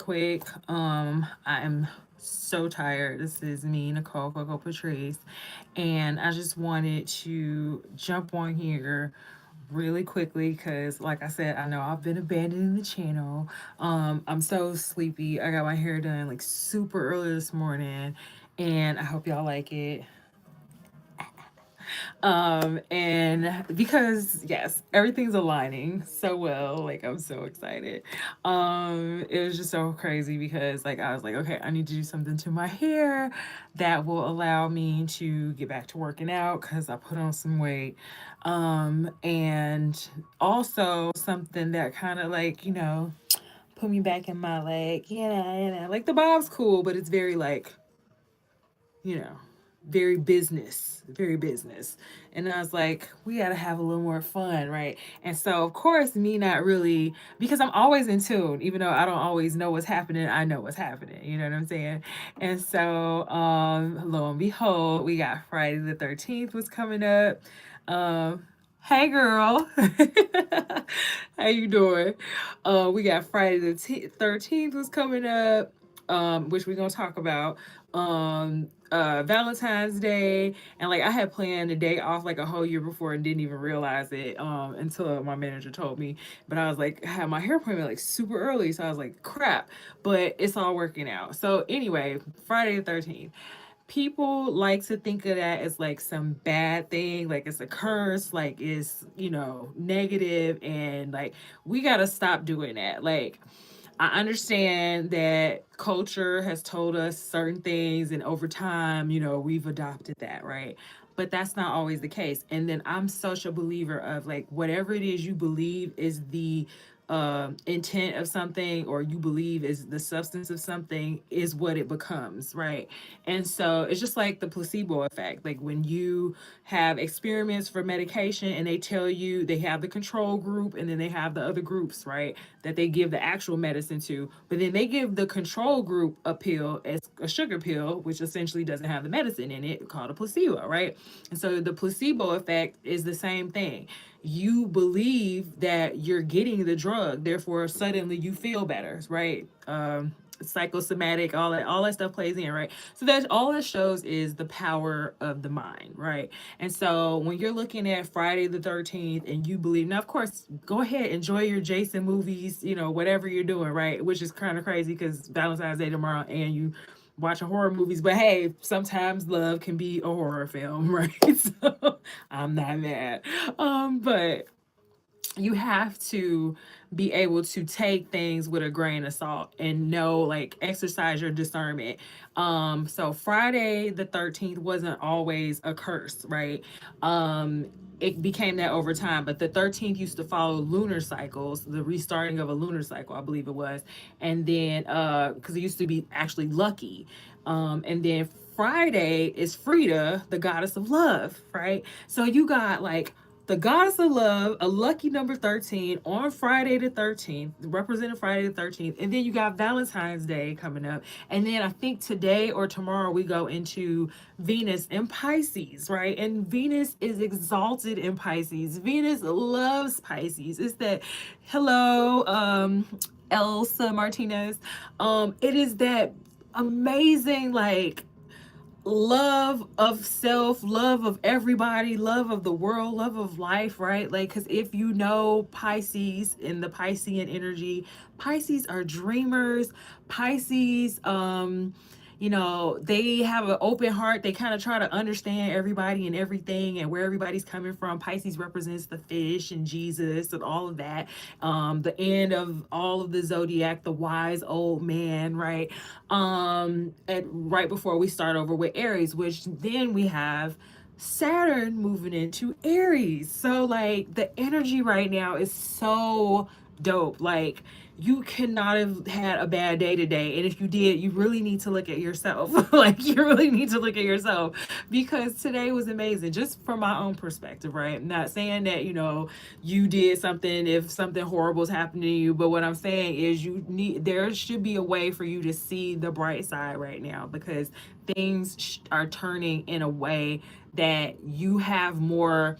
quick. I am so tired. This is me, Nicole Coco Patrice, and I just wanted to jump on here really quickly because, like I said, I know I've been abandoning the channel. I'm so sleepy. I got my hair done like super early this morning, and I hope y'all like it. And because yes, everything's aligning so well, like I'm so excited. It was just so crazy because like I was like, okay, I need to do something to my hair that will allow me to get back to working out because I put on some weight. And also something that kind of like, put me back in my like, like the bob's cool, but it's very like, you know, very business. And I was like, we got to have a little more fun, right? And so, of course, me not really, because I'm always in tune, even though I don't always know what's happening, I know what's happening. You know what I'm saying? And so, lo and behold, we got Friday the 13th was coming up. Hey girl, how you doing? We got Friday the 13th was coming up, which we're gonna talk about. Valentine's Day, and like I had planned a day off like a whole year before and didn't even realize it until my manager told me. But I was like, I had my hair appointment like super early, so I was like, crap. But it's all working out. So anyway, Friday the 13th, people like to think of that as like some bad thing, like it's a curse, like it's, negative, and like we got to stop doing that. Like, I understand that culture has told us certain things, and over time, we've adopted that, right? But that's not always the case. And then I'm such a believer of like whatever it is you believe is the intent of something, or you believe is the substance of something, is what it becomes, right? And so it's just like the placebo effect. Like when you have experiments for medication and they tell you they have the control group and then they have the other groups, right? That they give the actual medicine to, but then they give the control group a pill as a sugar pill, which essentially doesn't have the medicine in it, called a placebo, right? And so the placebo effect is the same thing. You believe that you're getting the drug, therefore suddenly you feel better, right? Psychosomatic, all that stuff plays in, right? So that's all it shows is the power of the mind, right? And so when you're looking at Friday the 13th and you believe, now of course, go ahead, enjoy your Jason movies, whatever you're doing, right? Which is kind of crazy because Valentine's Day tomorrow and you watching horror movies, but hey, sometimes love can be a horror film, right? So I'm not mad. But you have to be able to take things with a grain of salt and know, like, exercise your discernment. So Friday the 13th wasn't always a curse, right? It became that over time, but the 13th used to follow lunar cycles, the restarting of a lunar cycle, I believe it was. And then because it used to be actually lucky. And then Friday is Frida, the goddess of love, right? So you got like the goddess of love, a lucky number 13 on Friday the 13th, representing Friday the 13th. And then you got Valentine's Day coming up. And then I think today or tomorrow we go into Venus in Pisces, right? And Venus is exalted in Pisces. Venus loves Pisces. It's that, hello, Elsa Martinez. It is that amazing, like, love of self, love of everybody, love of the world, love of life, right? Like, because if you know Pisces in the Piscean energy, Pisces are dreamers. Pisces, they have an open heart. They kind of try to understand everybody and everything and where everybody's coming from. Pisces represents the fish and Jesus and all of that. The end of all of the zodiac, the wise old man, right? And right before we start over with Aries, which then we have Saturn moving into Aries. So like the energy right now is so dope. Like, you cannot have had a bad day today. And if you did, you really need to look at yourself. Like, you really need to look at yourself because today was amazing, just from my own perspective, right? I'm not saying that, you did something if something horrible is happening to you. But what I'm saying is there should be a way for you to see the bright side right now because things are turning in a way that you have more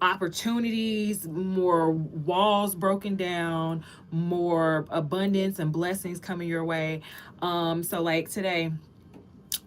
opportunities, more walls broken down, more abundance and blessings coming your way. So like today,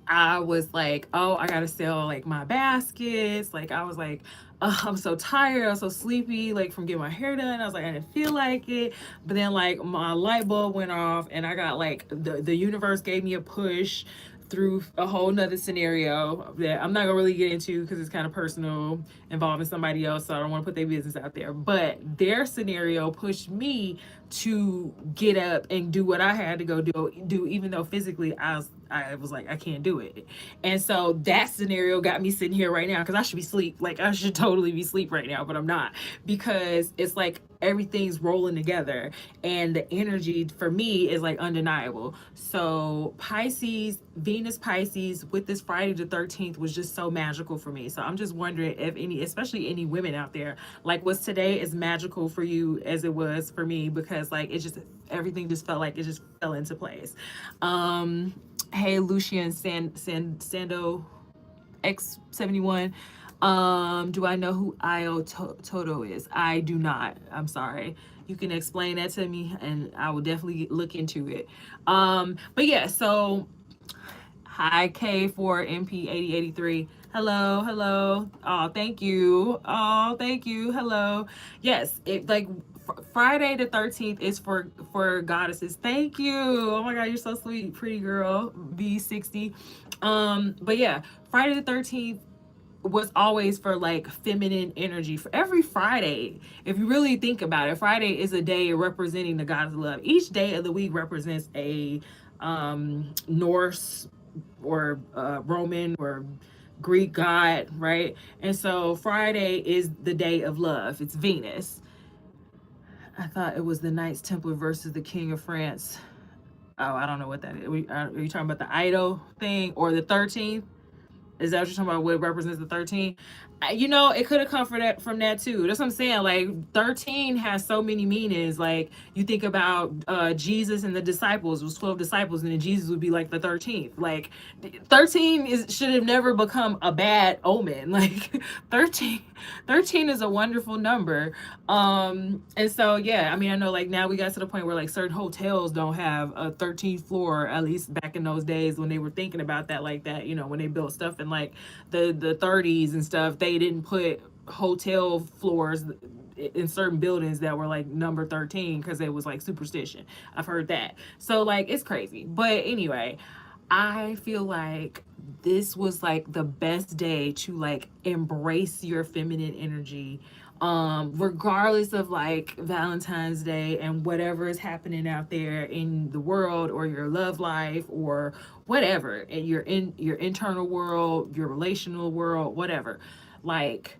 I was like, oh, I gotta sell like my baskets. Like I was like, I'm so tired, I'm so sleepy, like from getting my hair done. I was like, I didn't feel like it. But then like my light bulb went off and I got like the universe gave me a push through a whole nother scenario that I'm not gonna really get into because it's kind of personal, involving somebody else, so I don't want to put their business out there. But their scenario pushed me to get up and do what I had to go do, even though physically I was like, I can't do it. And so that scenario got me sitting here right now because I should be asleep. Like I should totally be asleep right now, but I'm not, because it's like everything's rolling together and the energy for me is like undeniable. So Pisces, Venus Pisces with this Friday the 13th was just so magical for me. So I'm just wondering if any, especially any women out there, like was today as magical for you as it was for me, because like it just, everything just felt like it just fell into place. um Hey, Lucian Sando X71. Do I know who Toto is? I do not. I'm sorry. You can explain that to me and I will definitely look into it. But yeah, so hi K4MP8083. Hello, hello. Oh, thank you. Oh, thank you. Hello. Yes, it like Friday the 13th is for goddesses. Thank you. Oh my god, you're so sweet, pretty girl. B60. But yeah, Friday the 13th was always for like feminine energy. For every Friday, if you really think about it, Friday is a day representing the goddess of love. Each day of the week represents a Norse or Roman or Greek god, right? And so Friday is the day of love. It's Venus. I thought it was the Knights Templar versus the King of France. Oh, I don't know what that is. Are you talking about the Idol thing or the 13th? Is that what you're talking about? What represents the 13? You know, it could have come from that too. That's what I'm saying. Like 13 has so many meanings. Like you think about Jesus and the disciples. It was 12 disciples, and then Jesus would be like the 13th. Like 13 is should have never become a bad omen. Like 13, 13 is a wonderful number. And so yeah, I mean, I know like now we got to the point where like certain hotels don't have a 13th floor, at least back in those days when they were thinking about that like that, you know, when they built stuff in like the 30s and stuff, they didn't put hotel floors in certain buildings that were like number 13 because it was like superstition. I've heard that. So like it's crazy. But anyway, I feel like this was like the best day to like embrace your feminine energy, regardless of like Valentine's Day and whatever is happening out there in the world or your love life or whatever, and your internal world, your relational world, whatever. Like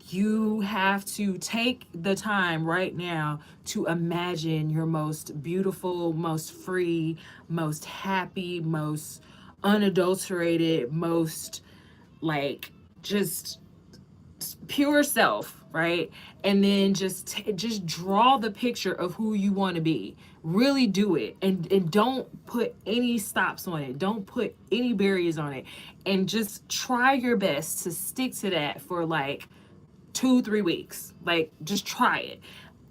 you have to take the time right now to imagine your most beautiful, most free, most happy, most unadulterated, most like just pure self, right? And then just draw the picture of who you want to be. Really do it, and don't put any stops on it. Don't put any barriers on it, and just try your best to stick to that for like 2-3 weeks. Like just try it.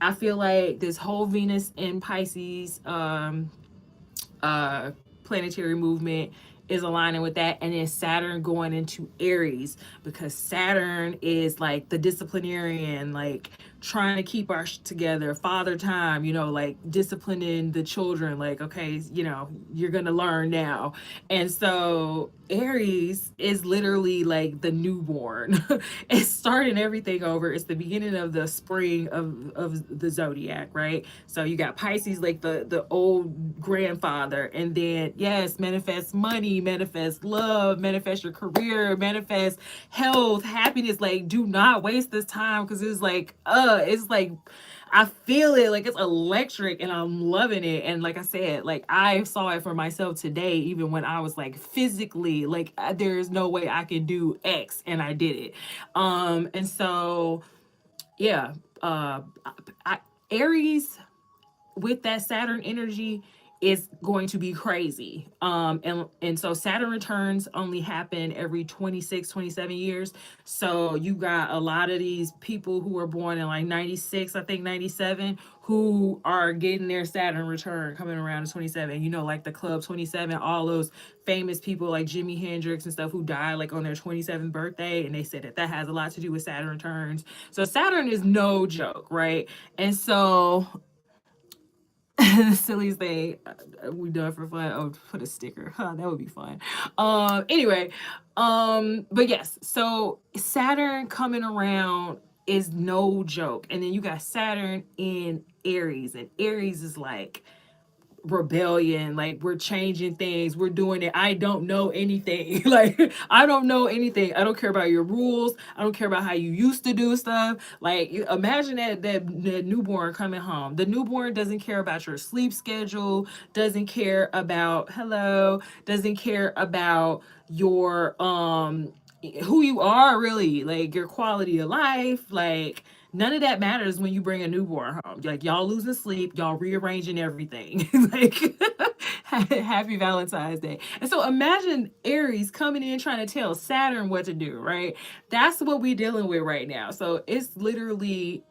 I feel like this whole Venus in Pisces uh planetary movement is aligning with that, and then Saturn going into Aries, because Saturn is like the disciplinarian, like trying to keep our together, father time, you know, like disciplining the children, like okay, you know, you're gonna learn now. And so Aries is literally like the newborn. It's starting everything over. It's the beginning of the spring of the zodiac, right? So you got Pisces, like the old grandfather, and then yes, manifest money, manifest love, manifest your career, manifest health, happiness. Like do not waste this time, because it's like I feel it, like it's electric and I'm loving it. And like I said, like I saw it for myself today, even when I was like physically like there's no way I can do X, and I did it. And so yeah, I Aries with that Saturn energy is going to be crazy. And so Saturn returns only happen every 26, 27 years. So you got a lot of these people who were born in like 96, I think 97, who are getting their Saturn return coming around in 27. You know, like the Club 27, all those famous people like Jimi Hendrix and stuff who died like on their 27th birthday. And they said that that has a lot to do with Saturn returns. So Saturn is no joke, right? And so the silliest thing we done for fun. Oh, put a sticker. Huh, that would be fun. Anyway, but yes, so Saturn coming around is no joke. And then you got Saturn in Aries, and Aries is like rebellion, like we're changing things, we're doing it. I don't know anything. Like I don't know anything. I don't care about your rules. I don't care about how you used to do stuff. Like imagine that newborn coming home. The newborn doesn't care about your sleep schedule, doesn't care about hello, doesn't care about your who you are really, like your quality of life, like none of that matters when you bring a newborn home. Like y'all losing sleep, y'all rearranging everything. Like happy Valentine's Day. And so imagine Aries coming in trying to tell Saturn what to do, right? That's what we're dealing with right now. So it's literally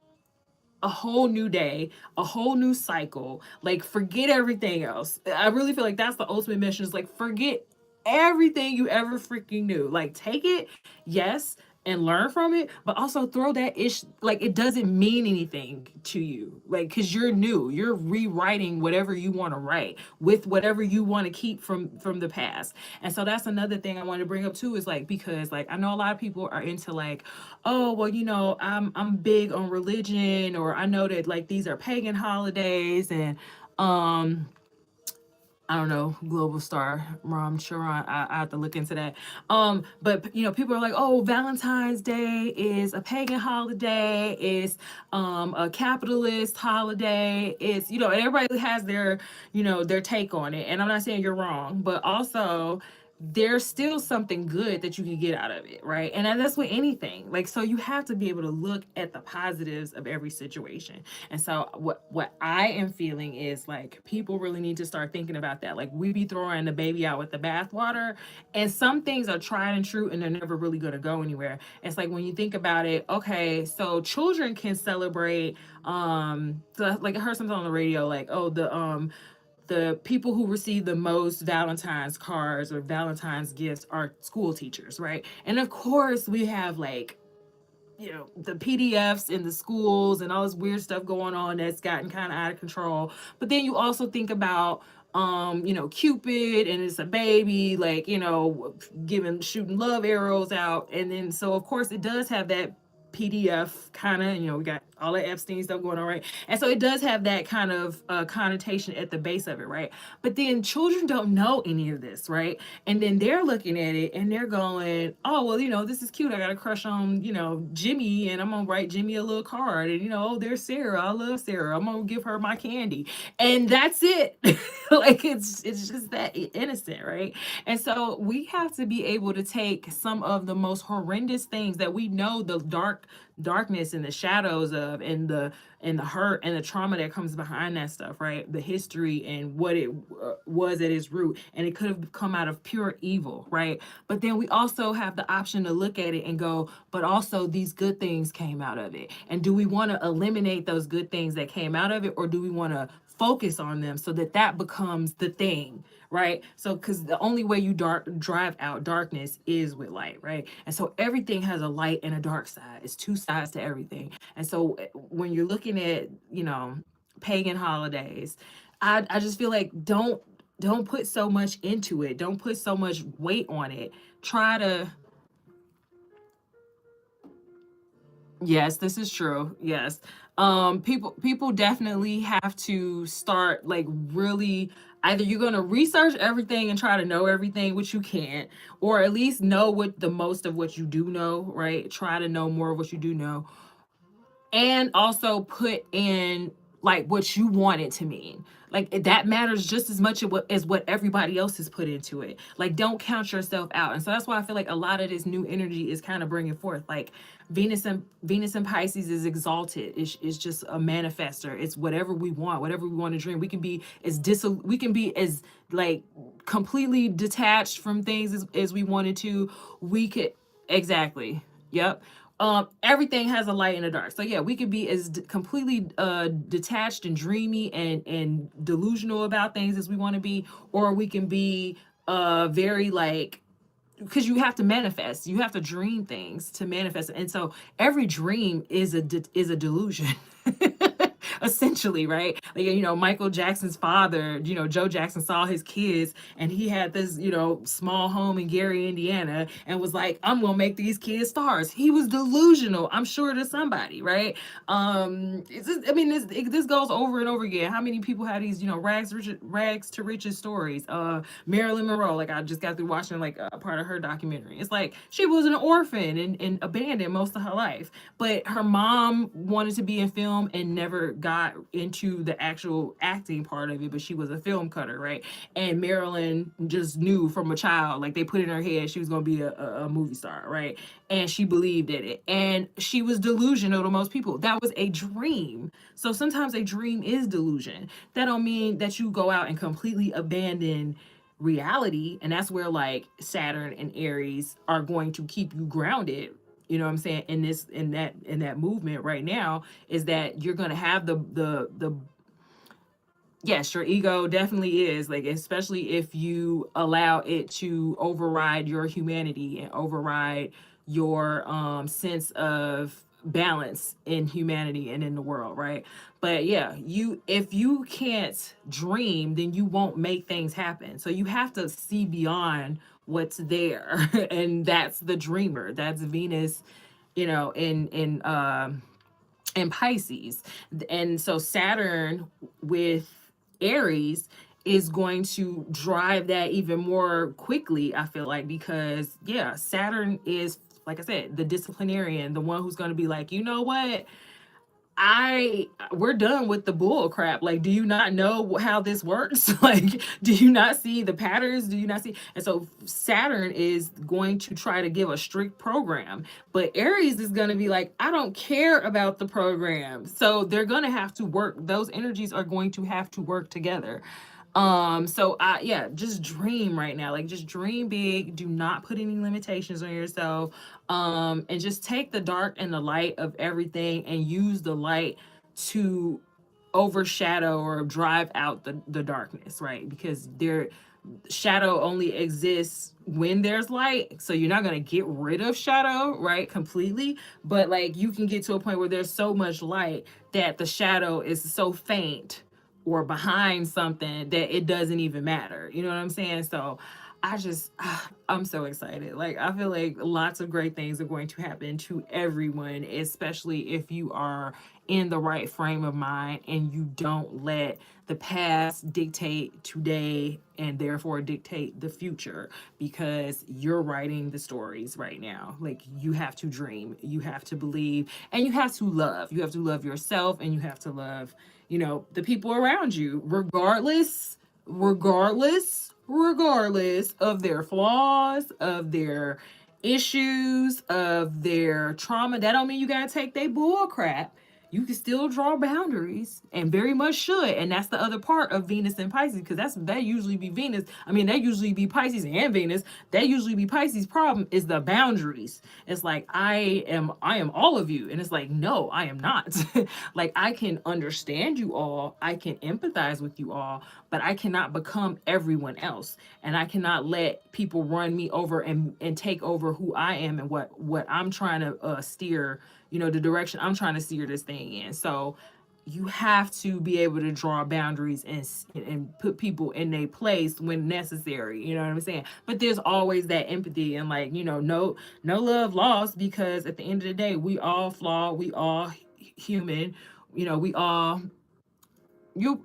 a whole new day, a whole new cycle. Like forget everything else. I really feel like that's the ultimate mission, is like forget everything you ever freaking knew. Like take it, yes, and learn from it, but also throw that ish, like it doesn't mean anything to you. Like cuz you're new, you're rewriting whatever you want to write with whatever you want to keep from the past. And so that's another thing I want to bring up too, is like because like I know a lot of people are into like, oh well, you know, I'm big on religion, or I know that like these are pagan holidays, and um I don't know, Global Star, Ram Sharon. I have to look into that. But you know, people are like, oh, Valentine's Day is a pagan holiday, it's a capitalist holiday, it's, you know, and everybody has their, you know, their take on it. And I'm not saying you're wrong, but also there's still something good that you can get out of it, right? And that's with anything. Like, so you have to be able to look at the positives of every situation. And so what I am feeling is like people really need to start thinking about that. Like we be throwing the baby out with the bathwater, and some things are tried and true and they're never really going to go anywhere. It's like when you think about it, okay, so children can celebrate so like I heard something on the radio like, oh, the people who receive the most Valentine's cards or Valentine's gifts are school teachers, right? And of course, we have like, you know, the PDFs in the schools and all this weird stuff going on that's gotten kind of out of control. But then you also think about you know, Cupid, and it's a baby, like, you know, giving shooting love arrows out. And then so of course it does have that PDF kind of, you know, we got all that Epstein stuff going on, right? And so it does have that kind of connotation at the base of it, right? But then children don't know any of this, right? And then they're looking at it and they're going, oh, well, you know, this is cute. I got a crush on, you know, Jimmy, and I'm going to write Jimmy a little card. And, you know, oh, there's Sarah. I love Sarah. I'm going to give her my candy. And that's it. Like, it's just that innocent, right? And so we have to be able to take some of the most horrendous things that we know, the darkness and the shadows of, and the hurt and the trauma that comes behind that stuff, right? The history and what it was at its root, and it could have come out of pure evil, right? But then we also have the option to look at it and go, but also these good things came out of it. And do we want to eliminate those good things that came out of it, or do we want to focus on them so that that becomes the thing, right? So because the only way you drive out darkness is with light, right? And so everything has a light and a dark side. It's two sides to everything. And so when you're looking at, you know, pagan holidays, I just feel like don't put so much into it, don't put so much weight on it. Try to, yes, this is true. Yes. People definitely have to start like really, either you're going to research everything and try to know everything, which you can't, or at least know what the most of what you do know, right? Try to know more of what you do know, and also put in like what you want it to mean. Like that matters just as much as what everybody else has put into it. Like don't count yourself out. And so that's why I feel like a lot of this new energy is kind of bringing forth like Venus and Pisces is exalted. It's just a manifester. It's whatever we want, whatever we want to dream. We can be as like completely detached from things as we wanted to. We could exactly. Yep. Everything has a light and a dark. So yeah, we could be as completely detached and dreamy and delusional about things as we want to be, or we can be very like, because you have to manifest, you have to dream things to manifest, and so every dream is a delusion. Essentially, right? Like, Michael Jackson's father, Joe Jackson saw his kids and he had this, small home in Gary, Indiana, and was like, I'm gonna make these kids stars. He was delusional, I'm sure, to somebody, right? This goes over and over again. How many people have these, rags to riches stories? Marilyn Monroe, like I just got through watching like a part of her documentary. It's like she was an orphan and abandoned most of her life, but her mom wanted to be in film and never got into the actual acting part of it, but she was a film cutter, right? And Marilyn just knew from a child, like they put in her head she was going to be a movie star, right? And she believed in it. And she was delusional to most people. That was a dream. So sometimes a dream is delusion. That don't mean that you go out and completely abandon reality. And that's where like Saturn and Aries are going to keep you grounded. You know what I'm saying? In that movement right now, is that you're gonna have the yes, your ego definitely is like, especially if you allow it to override your humanity and override your sense of balance in humanity and in the world, right? But yeah, if you can't dream, then you won't make things happen. So you have to see beyond what's there. And that's the dreamer. That's Venus, in Pisces. And so Saturn with Aries is going to drive that even more quickly, I feel like, because yeah, Saturn is, like I said, the disciplinarian, the one who's going to be like, you know what? We're done with the bull crap. Like, do you not know how this works? Like, do you not see the patterns? Do you not see? And so Saturn is going to try to give a strict program, but Aries is going to be like, I don't care about the program. So they're going to have to work. Those energies are going to have to work together. So I yeah, just dream right now. Like just dream big. Do not put any limitations on yourself. And just take the dark and the light of everything and use the light to overshadow or drive out the darkness, right? Because shadow only exists when there's light. So you're not going to get rid of shadow, right? Completely. But like you can get to a point where there's so much light that the shadow is so faint or behind something that it doesn't even matter. You know what I'm saying? So I'm so excited. Like I feel like lots of great things are going to happen to everyone, especially if you are in the right frame of mind and you don't let the past dictate today and therefore dictate the future, because you're writing the stories right now. Like you have to dream, you have to believe, and you have to love. You have to love yourself and you have to love, the people around you, regardless of their flaws, of their issues, of their trauma. That don't mean you gotta take their bull crap. You can still draw boundaries and very much should. And that's the other part of Venus and Pisces, because that usually be Venus. I mean, that usually be Pisces and Venus. That usually be Pisces' problem is the boundaries. It's like I am all of you. And it's like, no, I am not. Like I can understand you all, I can empathize with you all, but I cannot become everyone else. And I cannot let people run me over and take over who I am and what I'm trying to steer, the direction I'm trying to steer this thing in. So you have to be able to draw boundaries and put people in their place when necessary. You know what I'm saying? But there's always that empathy and like, no love lost, because at the end of the day, we all flawed, we all human, we all You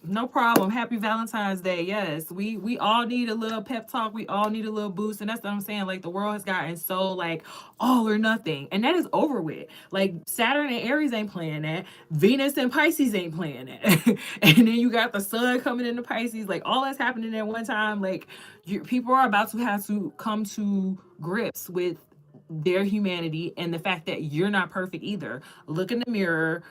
no problem. Happy Valentine's Day. Yes, we all need a little pep talk. We all need a little boost, and that's what I'm saying. Like the world has gotten so like all or nothing, and that is over with. Like Saturn and Aries ain't playing that. Venus and Pisces ain't playing that. And then you got the Sun coming into Pisces. Like all that's happening at one time. Like people are about to have to come to grips with their humanity and the fact that you're not perfect either. Look in the mirror,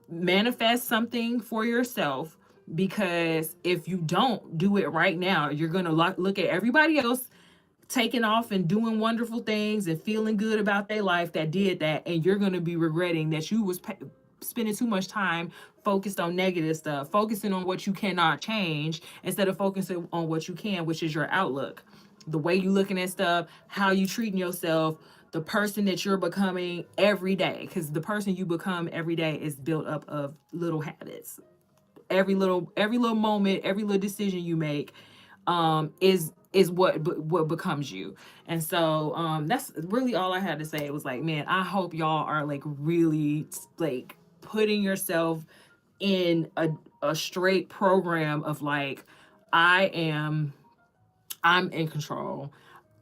manifest something for yourself, because if you don't do it right now, you're going to look at everybody else taking off and doing wonderful things and feeling good about their life that did that, and you're going to be regretting that you was spending too much time focused on negative stuff, focusing on what you cannot change instead of focusing on what you can, which is your outlook, the way you looking at stuff, how you treating yourself, the person that you're becoming every day, because the person you become every day is built up of little habits. Every little moment, every little decision you make is what becomes you. And so that's really all I had to say. It was like, man, I hope y'all are like really like putting yourself in a straight program of like, I am I'm in control.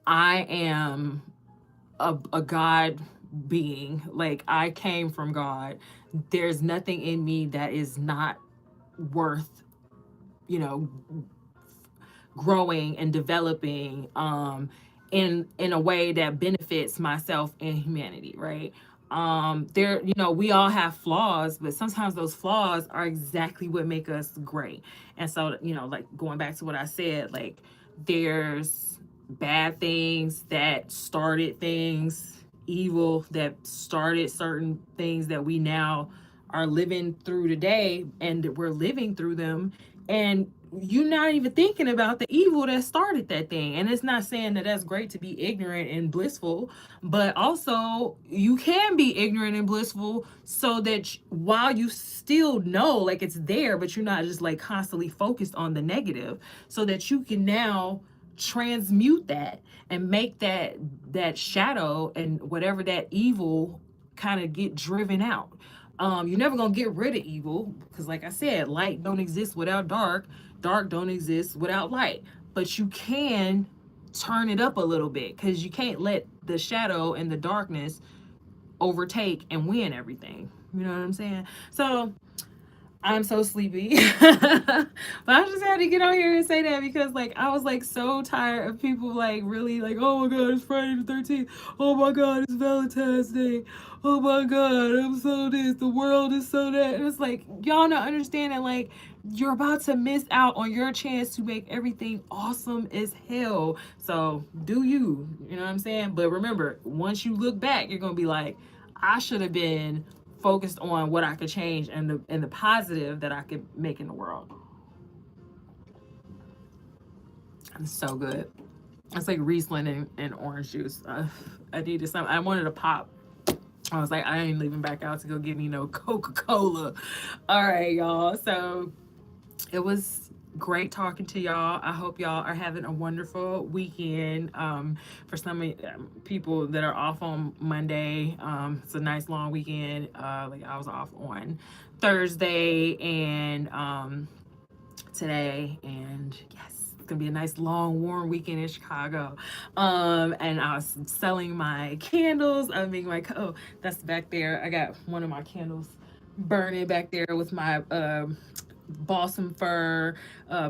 I am a God being. Like I came from God. There's nothing in me that is not worth, you know, growing and developing in a way that benefits myself and humanity, right? There, we all have flaws, but sometimes those flaws are exactly what make us great. And so, like going back to what I said, like there's bad things that started things, evil that started certain things that we now are living through today, and we're living through them, and you're not even thinking about the evil that started that thing. And it's not saying that that's great to be ignorant and blissful, but also you can be ignorant and blissful so that while you still know like it's there, but you're not just like constantly focused on the negative, so that you can now transmute that and make that shadow and whatever that evil kind of get driven out. You're never gonna get rid of evil, because like I said, light don't exist without dark, dark don't exist without light. But you can turn it up a little bit, because you can't let the shadow and the darkness overtake and win everything. You know what I'm saying? So I'm so sleepy. But I just had to get on here and say that, because like I was like so tired of people like really like, oh my god, it's Friday the 13th. Oh my god, it's Valentine's Day. Oh my god, I'm so this, the world is so that. And it's like y'all not understanding, like you're about to miss out on your chance to make everything awesome as hell. So do you know what I'm saying? But remember, once you look back, you're gonna be like, I should have been focused on what I could change and the positive that I could make in the world. It's so good. It's like Riesling and orange juice. I needed some. I wanted to pop. I was like, I ain't leaving back out to go get me no Coca-Cola. All right, y'all. So it was great talking to y'all. I hope y'all are having a wonderful weekend. For some people that are off on Monday, it's a nice long weekend. Like I was off on Thursday and today, and yes, it's gonna be a nice long warm weekend in Chicago. And I was selling my candles. I mean, like, oh, that's back there. I got one of my candles burning back there with my balsam fir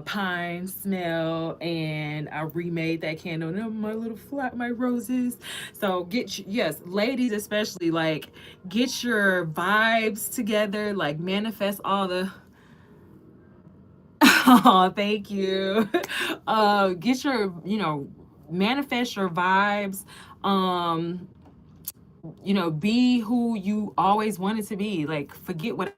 pine smell, and I remade that candle and my little flat my roses. So yes, ladies especially, like get your vibes together, like manifest all the oh, thank you. Get your, manifest your vibes. Um, be who you always wanted to be. Like forget what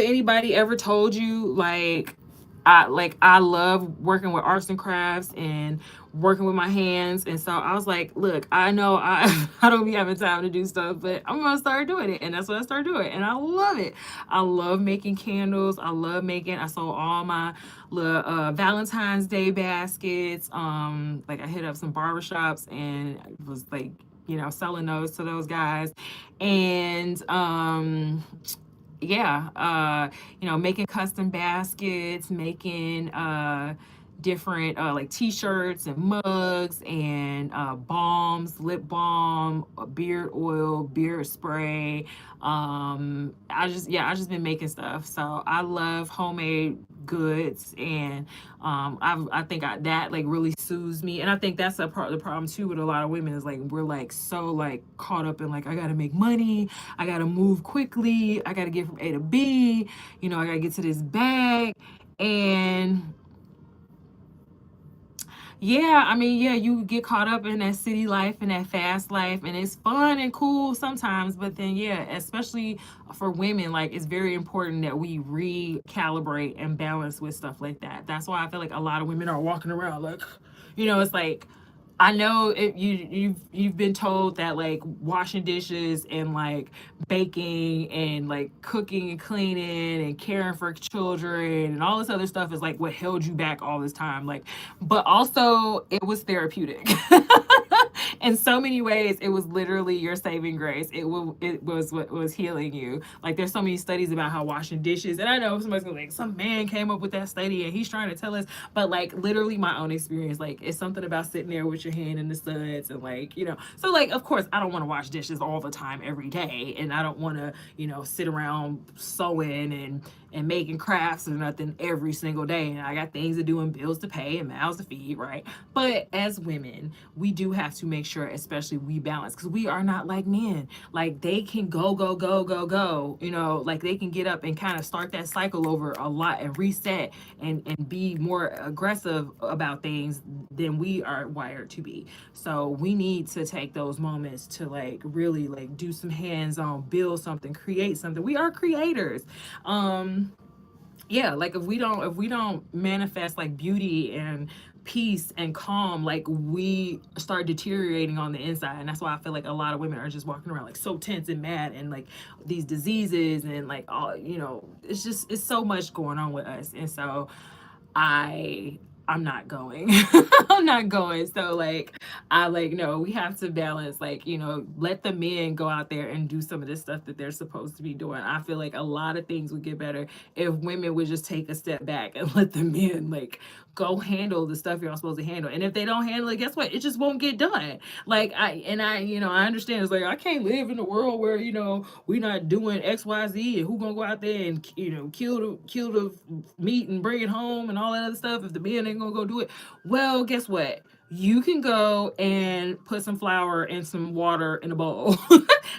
anybody ever told you. I love working with arts and crafts and working with my hands. And so I was like, look, I know I I don't be having time to do stuff, but I'm gonna start doing it. And that's what I started doing. And I love it. I love making candles. I sold all my little Valentine's Day baskets. Like I hit up some barbershops and it was like selling those to those guys. And yeah, making custom baskets, making different like t-shirts and mugs and balms, lip balm, beard oil, beard spray. I just been making stuff. So I love homemade goods. And I think that like really soothes me. And I think that's a part of the problem too with a lot of women is like we're like so like caught up in like I gotta make money, I gotta move quickly, I gotta get from A to B, I gotta get to this bag. And yeah, I mean, yeah, you get caught up in that city life and that fast life, and it's fun and cool sometimes, but then, yeah, especially for women, like it's very important that we recalibrate and balance with stuff like that. That's why I feel like a lot of women are walking around like, it's like I know you've been told that like washing dishes and like baking and like cooking and cleaning and caring for children and all this other stuff is like what held you back all this time. Like, but also it was therapeutic. In so many ways, it was literally your saving grace. It was what was healing you. Like there's so many studies about how washing dishes, and I know somebody's gonna like some man came up with that study and he's trying to tell us, but like literally my own experience, like it's something about sitting there with your hand in the suds and like so like of course I don't want to wash dishes all the time every day, and I don't want to sit around sewing and making crafts or nothing every single day, and I got things to do and bills to pay and mouths to feed, right? But as women, we do have to make sure, especially we balance, because we are not like men. Like they can go, go, go, go, go, like they can get up and kind of start that cycle over a lot and reset and be more aggressive about things than we are wired to be. So we need to take those moments to like really like do some hands-on, build something, create something. We are creators. Yeah, like if we don't manifest like beauty and peace and calm, like we start deteriorating on the inside. And that's why I feel like a lot of women are just walking around like so tense and mad and like these diseases and like all it's so much going on with us. And so I I'm not going. I'm not going. So like I like no, we have to balance, like, let the men go out there and do some of this stuff that they're supposed to be doing. I feel like a lot of things would get better if women would just take a step back and let the men like go handle the stuff you're supposed to handle. And if they don't handle it, guess what? It just won't get done. Like I understand it's like I can't live in a world where, we're not doing XYZ and who gonna go out there and kill the meat and bring it home and all that other stuff if the men ain't gonna go do it. Well, guess what? You can go and put some flour and some water in a bowl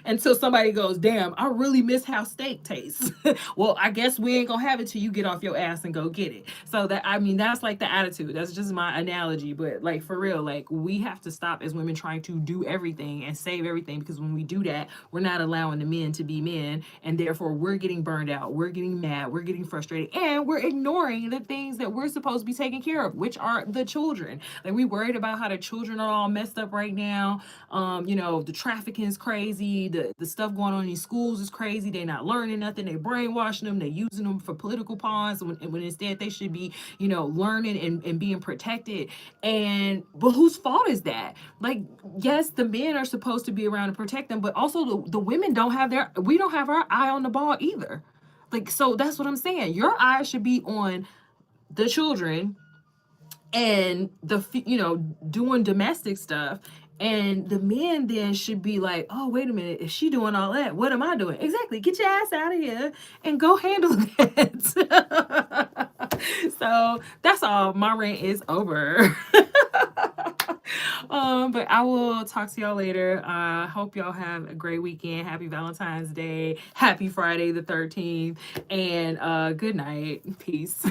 until somebody goes, damn, I really miss how steak tastes. Well, I guess we ain't gonna have it till you get off your ass and go get it. So that, I mean, that's like the attitude. That's just my analogy. But like for real, like we have to stop as women trying to do everything and save everything, because when we do that, we're not allowing the men to be men, and therefore we're getting burned out, we're getting mad, we're getting frustrated, and we're ignoring the things that we're supposed to be taking care of, which are the children. Like we worried about how the children are all messed up right now. The trafficking is crazy, the stuff going on in these schools is crazy. They're not learning nothing, they brainwashing them, they're using them for political pawns when instead they should be, learning and being protected. And but whose fault is that? Like, yes, the men are supposed to be around to protect them, but also the women don't have we don't have our eye on the ball either. Like, so that's what I'm saying. Your eye should be on the children and doing domestic stuff, and the men then should be like, oh wait a minute, if she doing all that, what am I doing? Exactly, get your ass out of here and go handle that. So that's all, my rant is over. But I will talk to y'all later. Hope y'all have a great weekend. Happy Valentine's Day, happy Friday the 13th, and good night. Peace.